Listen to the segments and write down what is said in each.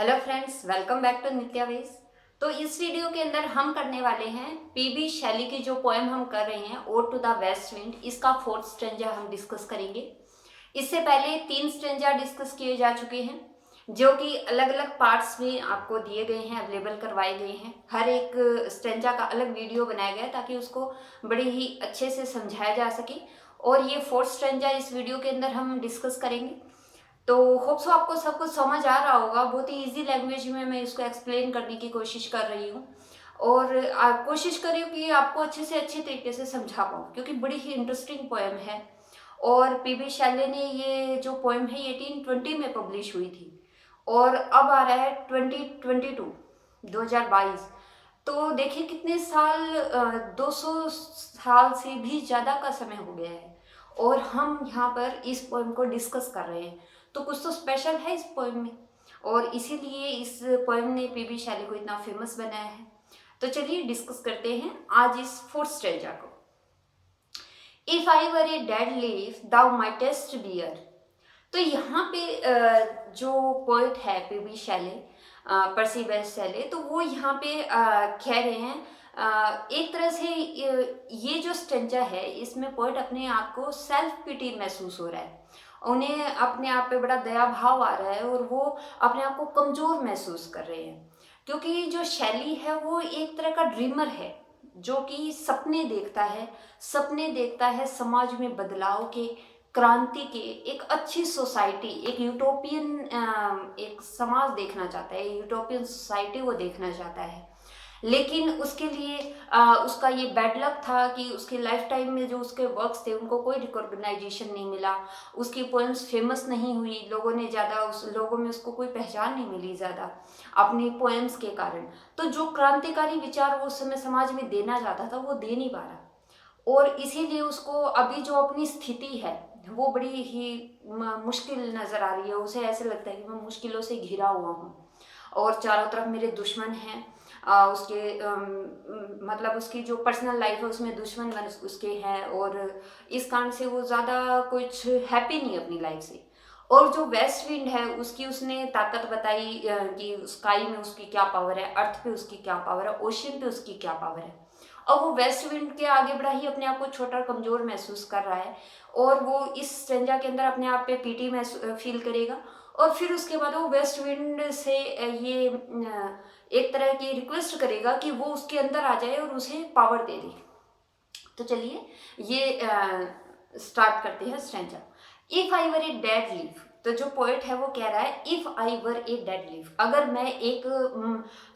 Hello friends, welcome back to Nitya वेज। तो इस वीडियो के अंदर हम करने वाले हैं पीबी शैली की जो पोएम हम कर रहे हैं ode to the west wind, इसका फोर्थ स्ट्रेंजा हम डिस्कस करेंगे। इससे पहले 3 स्ट्रेंजा डिस्कस किए जा चुके हैं जो कि अलग अलग पार्ट्स में आपको दिए गए हैं, अवेलेबल करवाए गए हैं। हर एक स्ट्रेंजा का अलग वीडियो बनाया गया है ताकि उसको बड़े ही अच्छे से समझाया जा सके। और ये फोर्थ स्ट्रेंजा इस वीडियो के अंदर हम डिस्कस करेंगे। तो होप्स आपको सब कुछ समझ आ रहा होगा। बहुत ही इजी लैंग्वेज में मैं इसको एक्सप्लेन करने की कोशिश कर रही हूँ और कोशिश करी कि आपको अच्छे से अच्छे तरीके से समझा पाऊँ, क्योंकि बड़ी ही इंटरेस्टिंग पोएम है। और पीबी शैले ने ये जो पोएम है 1820 में पब्लिश हुई थी और अब आ रहा है 2022। तो देखिए कितने साल, 200 साल से भी ज़्यादा का समय हो गया है और हम यहाँ पर इस पोएम को डिस्कस कर रहे हैं। तो कुछ तो स्पेशल है इस पोएम में और इसीलिए इस पोएम ने पीबी शैली को इतना फेमस बनाया है। तो चलिए डिस्कस करते हैं आज इस फोर्थ स्ट्रेंजा को। If I were a dead leaf thou mightest bear. तो यहाँ पे जो पोएट है P B Shelley, Percy Bysshe Shelley, तो वो यहाँ पे कह रहे हैं एक तरह से ये जो स्टेंजा है इसमें पोएट अपने आप को सेल्फ पिटी महसूस हो रहा है। उन्हें अपने आप पे बड़ा दया भाव आ रहा है और वो अपने आप को कमजोर महसूस कर रहे हैं, क्योंकि जो शैली है वो एक तरह का ड्रीमर है जो कि सपने देखता है समाज में बदलाव के, क्रांति के, एक अच्छी सोसाइटी, एक यूटोपियन एक समाज देखना चाहता है, यूटोपियन सोसाइटी वो देखना चाहता है। लेकिन उसके लिए उसका ये बैड लक था कि उसके लाइफ टाइम में जो उसके वर्क्स थे उनको कोई रिकॉग्नाइजेशन नहीं मिला, उसकी पोएम्स फेमस नहीं हुई, लोगों में उसको कोई पहचान नहीं मिली ज़्यादा अपनी पोएम्स के कारण। तो जो क्रांतिकारी विचार वो उस समय समाज में देना चाहता था वो दे नहीं पा रहा और इसीलिए उसको अभी जो अपनी स्थिति है वो बड़ी ही मुश्किल नज़र आ रही है। उसे ऐसे लगता है कि मैं मुश्किलों से घिरा हुआ हूँ और चारों तरफ मेरे दुश्मन हैं। मतलब उसकी जो पर्सनल लाइफ है उसमें दुश्मन उसके हैं और इस कारण से वो ज़्यादा कुछ हैप्पी नहीं अपनी लाइफ से। और जो वेस्ट विंड है उसकी उसने ताकत बताई कि स्काई में उसकी क्या पावर है, अर्थ पे उसकी क्या पावर है, ओशियन पे उसकी क्या पावर है। और वो वेस्ट विंड के आगे बढ़ा ही अपने आप को छोटा कमजोर महसूस कर रहा है और वो इस स्ट्रेंजा के अंदर अपने आप पे पीटी में फील करेगा। और फिर उसके बाद वो वेस्ट विंड से ये एक तरह की रिक्वेस्ट करेगा कि वो उसके अंदर आ जाए और उसे पावर दे दे। तो चलिए ये स्टार्ट करते हैं stanza. If I were a dead leaf, तो जो पोएट है वो कह रहा है if I were a dead leaf, अगर मैं एक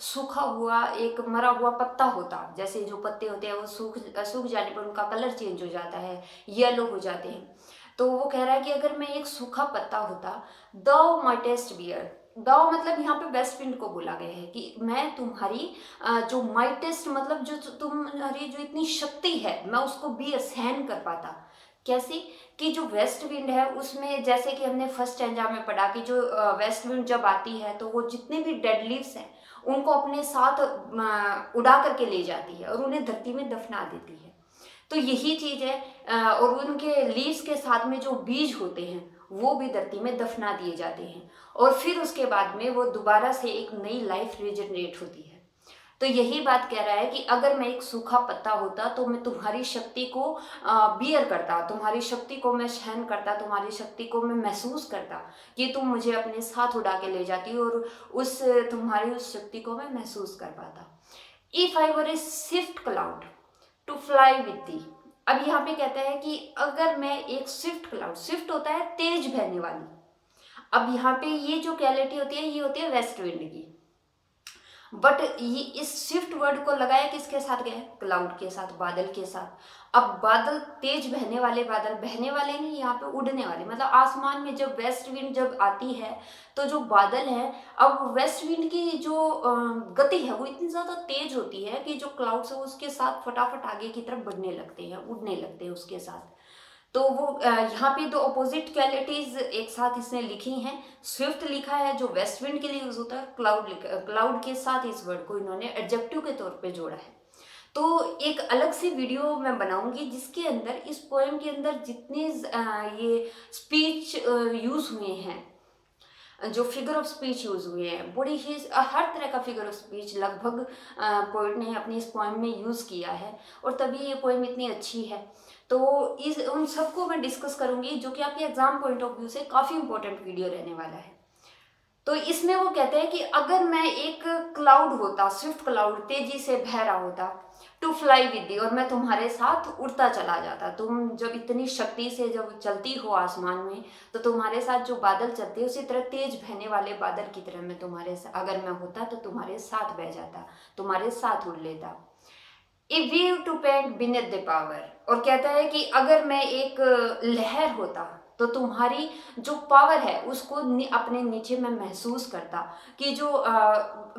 सूखा हुआ, एक मरा हुआ पत्ता होता। जैसे जो पत्ते होते हैं वो सूख जाने पर उनका कलर चेंज हो जाता है, येलो हो जाते हैं। तो वो कह रहा है कि अगर मैं एक सूखा पत्ता होता, दाउ माइटेस्ट बियर। दाउ मतलब यहाँ पे वेस्ट विंड को बोला गया है कि मैं तुम्हारी जो माइटेस्ट मतलब जो तुम्हारी जो इतनी शक्ति है मैं उसको भी सहन कर पाता। कैसे कि जो वेस्ट विंड है उसमें, जैसे कि हमने फर्स्ट स्टैंजा में पढ़ा कि जो वेस्ट विंड जब आती है तो वो जितने भी डेड लीव्स हैं उनको अपने साथ उड़ा करके ले जाती है और उन्हें धरती में दफना देती है। तो यही चीज है। और उनके लीव्स के साथ में जो बीज होते हैं वो भी धरती में दफना दिए जाते हैं और फिर उसके बाद में वो दोबारा से एक नई लाइफ रिजनरेट होती है। तो यही बात कह रहा है कि अगर मैं एक सूखा पत्ता होता तो मैं तुम्हारी शक्ति को बियर करता, तुम्हारी शक्ति को मैं सहन करता, तुम्हारी शक्ति को मैं महसूस करता कि तुम मुझे अपने साथ उड़ा के ले जाती और उस तुम्हारी उस शक्ति को मैं महसूस कर पाता। If I were a swift cloud to fly with thee. अब यहाँ पे कहता है कि अगर मैं एक स्विफ्ट क्लाउड, स्विफ्ट होता है तेज बहने वाली। अब यहाँ पे ये जो क्वालिटी होती है ये होती है वेस्ट विंड की, बट ये इस स्विफ्ट वर्ड को लगाया किसके साथ गया है? क्लाउड के साथ, बादल के साथ। अब बादल, तेज बहने वाले बादल, बहने वाले नहीं यहाँ पे उड़ने वाले, मतलब आसमान में जब वेस्ट विंड जब आती है तो जो बादल है, अब वेस्ट विंड की जो गति है वो इतनी ज्यादा तेज होती है कि जो क्लाउड्स है उसके साथ फटाफट आगे की तरफ बढ़ने लगते हैं, उड़ने लगते हैं उसके साथ। तो वो यहाँ पे दो अपोजिट क्वालिटीज एक साथ इसने लिखी हैं। स्विफ्ट लिखा है जो वेस्ट विंड के लिए यूज होता है, क्लाउड के साथ इस वर्ड को इन्होंने एडजेक्टिव के तौर पे जोड़ा है। तो एक अलग सी वीडियो मैं बनाऊंगी जिसके अंदर इस पोएम के अंदर जितने ये स्पीच यूज हुए हैं जो फिगर ऑफ स्पीच यूज़ हुए हैं, बड़ी ही हर तरह का फिगर ऑफ स्पीच लगभग पोइट ने अपनी इस पोएम में यूज़ किया है, और तभी ये पोएम इतनी अच्छी है। तो इस उन सबको मैं डिस्कस करूँगी, जो कि आपके एग्जाम पॉइंट ऑफ व्यू से काफ़ी इंपॉर्टेंट वीडियो रहने वाला है। तो इसमें वो कहते हैं कि अगर मैं एक क्लाउड होता, स्विफ्ट क्लाउड तेजी से बह रहा होता, टू फ्लाई विद यू, और मैं तुम्हारे साथ उड़ता चला जाता। तुम जब इतनी शक्ति से जब चलती हो आसमान में, तो तुम्हारे साथ जो बादल चलते हैं उसी तरह तेज बहने वाले बादल की तरह मैं तुम्हारे साथ, अगर मैं होता तो तुम्हारे साथ बह जाता, तुम्हारे साथ उड़ लेता। A wave to pant beneath the power, और कहता है कि अगर मैं एक लहर होता, तो तुम्हारी जो पावर है उसको अपने नीचे मैं महसूस करता। कि जो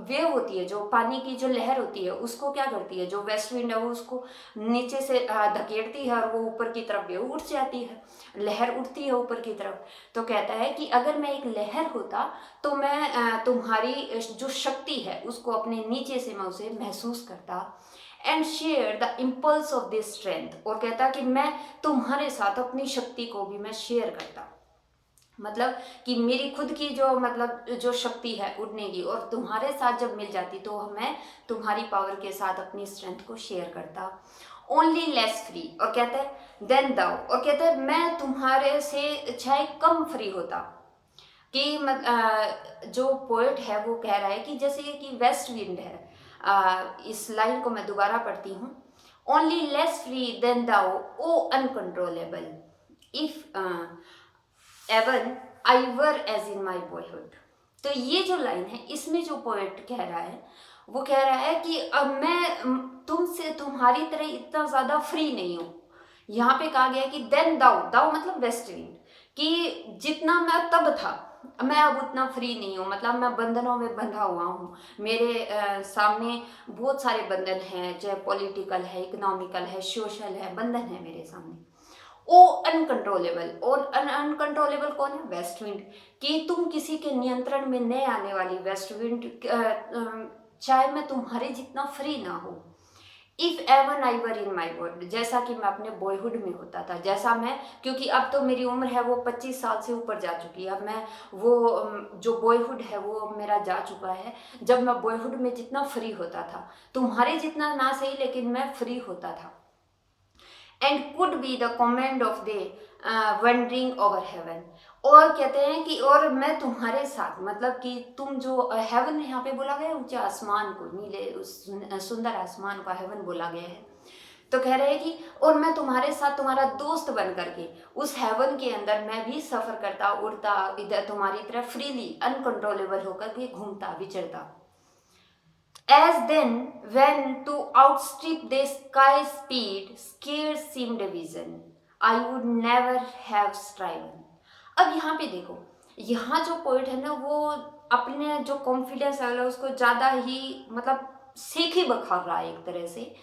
वेव होती है, जो पानी की जो लहर होती है, उसको क्या करती है, जो वेस्ट विंड है वो उसको नीचे से धकेलती है, और वो ऊपर की तरफ वेव उठ जाती है, लहर उठती है ऊपर की तरफ। तो कहता है कि अगर मैं एक लहर होता, तो मैं तुम्हारी जो शक्ति है उसको अपने नीचे से मैं उसे महसूस करता, and share the impulse of this strength, और कहता कि मैं तुम्हारे साथ अपनी शक्ति को भी मैं शेयर करता। मतलब कि मेरी खुद की जो मतलब जो शक्ति है उड़ने की, और तुम्हारे साथ जब मिल जाती तो मैं तुम्हारी पावर के साथ अपनी स्ट्रेंथ को शेयर करता। ओनली लेस फ्री, और कहता है देन दाउ, और कहता है मैं तुम्हारे से चाहे कम फ्री होता। कि जो पोएट है वो कह रहा है कि जैसे कि वेस्ट विंड है, इस लाइन को मैं दोबारा पढ़ती हूँ। Only less free than thou O uncontrollable, if even I were as in my boyhood. तो ये जो लाइन है, इसमें जो पोएट कह रहा है वो कह रहा है कि अब मैं तुमसे तुम्हारी तरह इतना ज़्यादा फ्री नहीं हूँ। यहाँ पे कहा गया है कि देन दाउ, दाउ मतलब वेस्ट विंड, कि जितना मैं तब था मैं अब उतना फ्री नहीं हूँ। मतलब मैं बंधनों में बंधा हुआ हूँ, मेरे सामने बहुत सारे बंधन हैं, चाहे पॉलिटिकल है, इकोनॉमिकल है, सोशल है, बंधन है मेरे सामने। ओ अनकंट्रोलेबल, और अनकंट्रोलेबल कौन है, वेस्ट विंड। कि तुम किसी के नियंत्रण में नहीं आने वाली वेस्ट विंड, चाहे मैं तुम्हारे जितना फ्री ना हो। If even I were in my boyhood, जैसा कि मैं अपने बॉयहुड में होता था, जैसा मैं, क्योंकि अब तो मेरी उम्र है वो 25 साल से ऊपर जा चुकी है। अब मैं वो जो बॉयहुड है वो मेरा जा चुका है। जब मैं बॉयहुड में जितना फ्री होता था, तुम्हारे जितना ना सही लेकिन मैं फ्री होता था। And could be the comrade of the wandering over heaven, और कहते हैं कि और मैं तुम्हारे साथ, मतलब कि तुम जो हेवन यहाँ पे बोला गया है ऊंचे आसमान को, नीले उस सुंदर आसमान का हेवन बोला गया है। तो कह रहे हैं कि और मैं तुम्हारे साथ तुम्हारा दोस्त बन करके उस हेवन के अंदर मैं भी सफर करता, उड़ता, इधर तुम्हारी तरफ फ्रीली अनकंट्रोलेबल होकर के घूमता, विचरता। As then, when to outstrip the sky speed scarce seemed a vision, I would never have striven. अब यहाँ पे देखो, यहाँ जो पोइट है ना वो अपने जो कॉन्फिडेंस लेवल है उसको ज़्यादा ही मतलब सीख ही बखार रहा है एक तरह से।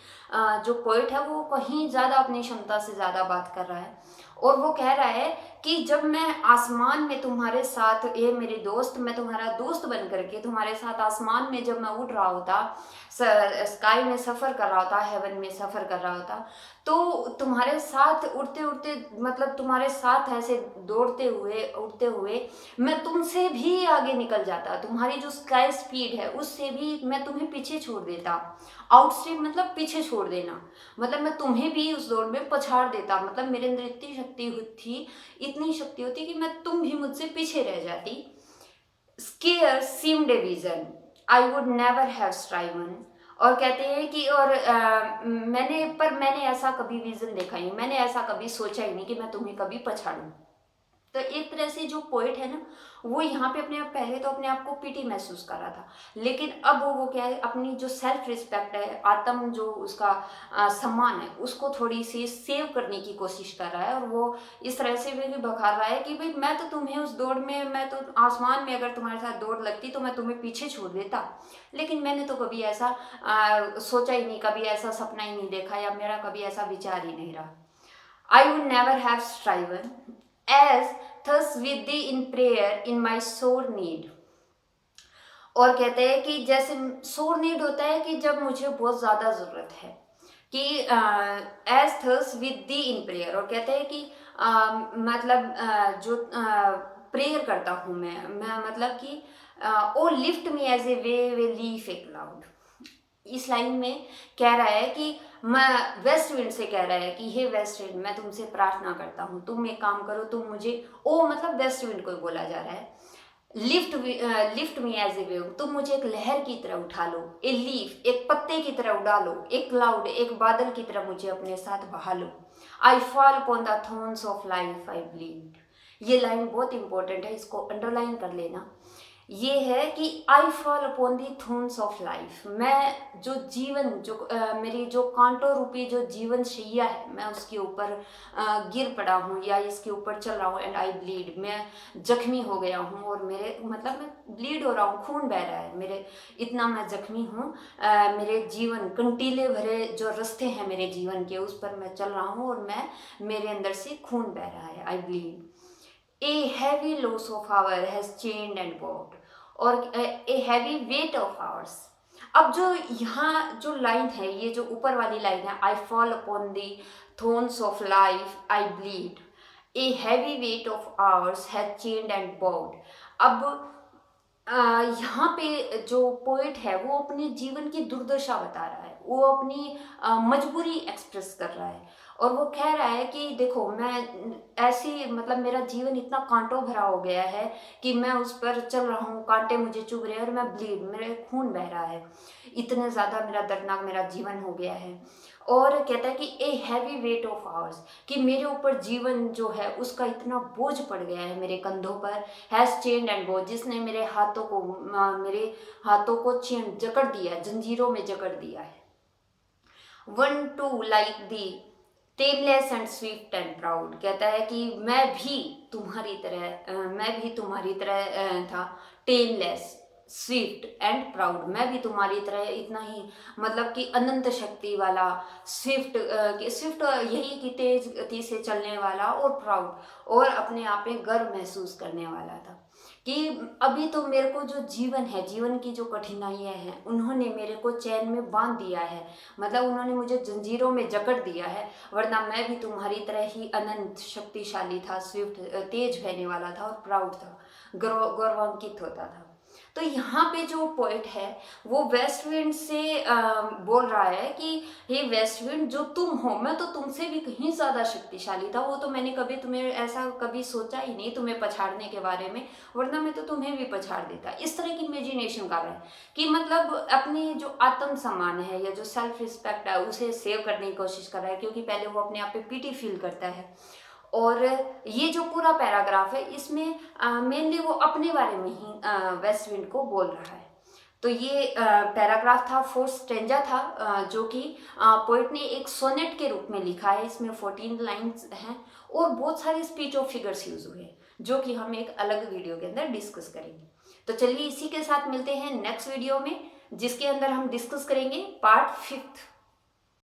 जो पोइट है वो कहीं ज़्यादा अपनी क्षमता से ज़्यादा बात कर रहा है, और वो कह रहा है कि जब मैं आसमान में तुम्हारे साथ, ये मेरे दोस्त, मैं तुम्हारा दोस्त बन करके तुम्हारे साथ आसमान में जब मैं उड़ रहा होता, स्काई में सफ़र कर रहा होता, हेवन में सफ़र कर रहा होता, तो तुम्हारे साथ उड़ते उड़ते, मतलब तुम्हारे साथ ऐसे दौड़ते हुए उड़ते हुए मैं तुमसे भी आगे निकल जाता। तुम्हारी जो स्काई स्पीड है उससे भी मैं तुम्हें पीछे छोड़ देता। आउटस्ट्रीप मतलब पीछे छोड़ देना, मतलब मैं तुम्हें भी उस दौड़ में पछाड़ देता। मतलब मेरे अंदर इतनी शक्ति थी, इतनी शक्ति होती कि मैं तुम भी मुझसे पीछे रह जाती। Scarce seemed a vision, I would never have striven, और कहते हैं कि और मैंने ऐसा कभी विजन देखा ही नहीं, मैंने ऐसा कभी सोचा ही नहीं कि मैं तुम्हें कभी पछाड़ूं। तो एक तरह से जो पोएट है ना वो यहाँ पे अपने आप, पहले तो अपने आप को पीटी महसूस कर रहा था, लेकिन अब वो क्या है, अपनी जो सेल्फ रिस्पेक्ट है, आत्म जो उसका सम्मान है, उसको थोड़ी सी सेव करने की कोशिश कर रहा है। और वो इस तरह से भी बखार रहा है कि भाई मैं तो तुम्हें उस दौड़ में, मैं तो आसमान में अगर तुम्हारे साथ दौड़ लगती तो मैं तुम्हें पीछे छोड़ देता, लेकिन मैंने तो कभी ऐसा सोचा ही नहीं, कभी ऐसा सपना ही नहीं देखा, या मेरा कभी ऐसा विचार ही नहीं रहा। I would never have striven, as thus with thee in prayer in my sore need. और कहते हैं कि जैसे सोर नीड होता है कि जब मुझे बहुत ज़्यादा ज़रूरत है, कि as thus with thee in prayer, और कहते हैं कि मतलब जो प्रेयर करता हूँ मैं मतलब कि O lift me as a wave leaf a cloud. इस लाइन में कह रहा है कि मैं वेस्ट विंड से कह रहा है कि हे वेस्ट विंड, मैं तुमसे प्रार्थना करता हूँ, तुम एक काम करो, तुम मुझे, ओ मतलब वेस्ट विंड को बोला जा रहा है, lift me as a wave, तुम मुझे एक लहर की तरह उठा लो, ए लीफ एक पत्ते की तरह उड़ा लो, एक क्लाउड एक बादल की तरह मुझे अपने साथ बहा लो। I fall upon the thorns of life I bleed. ये लाइन बहुत इंपॉर्टेंट है, इसको अंडरलाइन कर लेना। ये है कि I fall upon the thorns of life, मैं जो जीवन जो मेरी जो कांटों रूपी जो जीवन शैया है, मैं उसके ऊपर गिर पड़ा हूँ या इसके ऊपर चल रहा हूँ। एंड आई ब्लीड, मैं जख्मी हो गया हूँ और मेरे मतलब मैं ब्लीड हो रहा हूँ, खून बह रहा है मेरे, इतना मैं जख्मी हूँ। मेरे जीवन कंटीले भरे जो रास्ते हैं मेरे जीवन के, उस पर मैं चल रहा हूँ और मेरे अंदर से खून बह रहा है। I bleed, a heavy loss of hour has chained and bond, और a heavy weight of hours. अब जो यहाँ जो लाइन है, ये जो ऊपर वाली लाइन है, आई fall upon the thorns of life I bleed, a heavy weight of hours has chained and bond. अब यहाँ पे जो पोइट है वो अपने जीवन की दुर्दशा बता रहा है, वो अपनी मजबूरी एक्सप्रेस कर रहा है और वो कह रहा है कि देखो मैं ऐसी मतलब मेरा जीवन इतना कांटों भरा हो गया है कि मैं उस पर चल रहा हूँ, कांटे मुझे चुभ रहे हैं और मैं ब्लीड, मेरे खून बह रहा है, इतने ज़्यादा मेरा दर्दनाक मेरा जीवन हो गया है। और कहता है कि ए हैवी वेट ऑफ आवर्स, कि मेरे ऊपर जीवन जो है उसका इतना बोझ पड़ गया है मेरे कंधों पर, हैज चेन्ड एंड बोझ, जिसने मेरे हाथों को चेन जकड़ दिया, जंजीरों में जकड़ दिया है। One too like thee tameless and swift and proud, कहता है कि मैं भी तुम्हारी तरह था, टेमलेस स्विफ्ट एंड प्राउड, मैं भी तुम्हारी तरह इतना ही मतलब कि अनंत शक्ति वाला, स्विफ्ट स्विफ्ट यही कि तेज गति से चलने वाला, और प्राउड और अपने आप में गर्व महसूस करने वाला था कि अभी तो मेरे को जो जीवन है, जीवन की जो कठिनाइयाँ हैं, उन्होंने मेरे को चैन में बांध दिया है, मतलब उन्होंने मुझे जंजीरों में जकड़ दिया है, वरना मैं भी तुम्हारी तरह ही अनंत शक्तिशाली था, स्विफ्ट तेज बहने वाला था और प्राउड था, गौरवान्वित होता था। तो यहाँ पे जो पोइट है वो वेस्ट विंड से बोल रहा है कि हे वेस्ट विंड, जो तुम हो, मैं तो तुमसे भी कहीं ज़्यादा शक्तिशाली था, वो तो मैंने कभी तुम्हें ऐसा कभी सोचा ही नहीं तुम्हें पछाड़ने के बारे में, वरना मैं तो तुम्हें भी पछाड़ देता। इस तरह की इमेजिनेशन कर रहा है कि मतलब अपनी जो आत्मसम्मान है या जो सेल्फ रिस्पेक्ट है उसे सेव करने की कोशिश कर रहा है, क्योंकि पहले वो अपने आप पे पीटी फील करता है। और ये जो पूरा पैराग्राफ है इसमें मेनली वो अपने बारे में ही वेस्ट विंड को बोल रहा है। तो ये पैराग्राफ था, फोर्थ स्टेंजा था, जो कि पोइट ने एक सोनेट के रूप में लिखा है। इसमें 14 लाइन्स हैं और बहुत सारे स्पीच ऑफ फिगर्स यूज हुए हैं, जो कि हम एक अलग वीडियो के अंदर डिस्कस करेंगे। तो चलिए इसी के साथ मिलते हैं नेक्स्ट वीडियो में, जिसके अंदर हम डिस्कस करेंगे पार्ट 5।